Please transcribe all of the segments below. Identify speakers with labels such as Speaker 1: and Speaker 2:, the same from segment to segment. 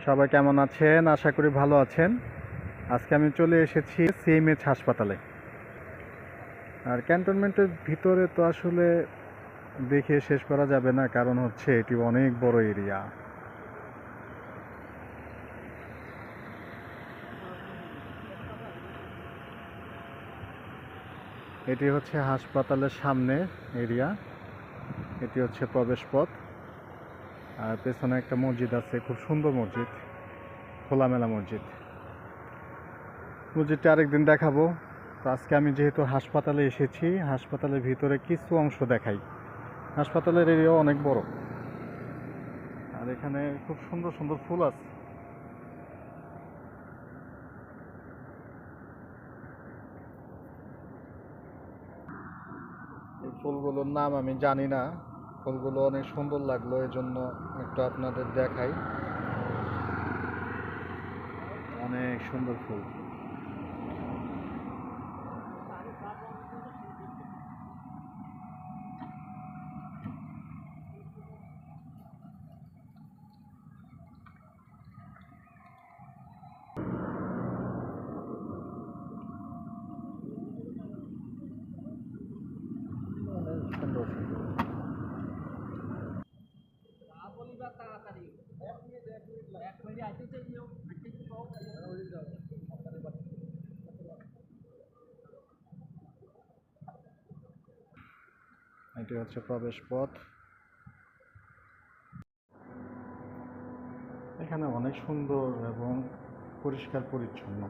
Speaker 1: সবাই কেমন আছেন? আশা করি ভালো আছেন। আজকে আমি চলে এসেছি সিএমএইচ হাসপাতালে। আর ক্যান্টনমেন্টের ভিতরে তো আসলে দেখে শেষ করা যাবে না, কারণ হচ্ছে এটি অনেক বড় এরিয়া। এটি হচ্ছে হাসপাতালের সামনে এরিয়া। এটি হচ্ছে প্রবেশ পথ। আর পেছনে একটা মসজিদ আছে, খুব সুন্দর মসজিদ, খোলামেলা মসজিদ। মসজিদটা আরেকদিন দেখাবো। তো আজকে আমি যেহেতু হাসপাতালে এসেছি, হাসপাতালের ভিতরে কিছু অংশ দেখাই। হাসপাতালের এরিয়া অনেক বড়, আর এখানে খুব সুন্দর সুন্দর ফুল আছে। এই ফুলগুলোর নাম আমি জানি না, ফুলগুলো অনেক সুন্দর লাগলো, এজন্য একটু আপনাদের দেখাই। অনেক সুন্দর ফুল। অনেক সুন্দর সুন্দর। এটি হচ্ছে প্রবেশ পথ। এখানে অনেক সুন্দর এবং পরিষ্কার পরিচ্ছন্ন।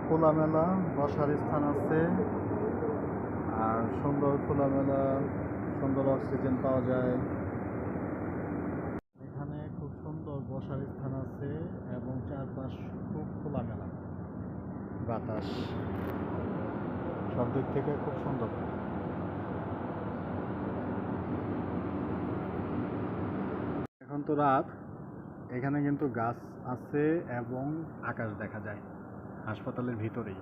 Speaker 1: খোলামেলা বসার স্থান আছে, আর সুন্দর খোলামেলা সুন্দর অক্সিজেন পাওয়া যায়। এখানে খুব সুন্দর বসার স্থান আছে এবং চারপাশ খুব খোলামেলা, বাতাস সব দিক থেকে খুব সুন্দর। এখন তো রাত, এখানে কিন্তু গাছ আছে এবং আকাশ দেখা যায় হাসপাতালের ভিতরেই।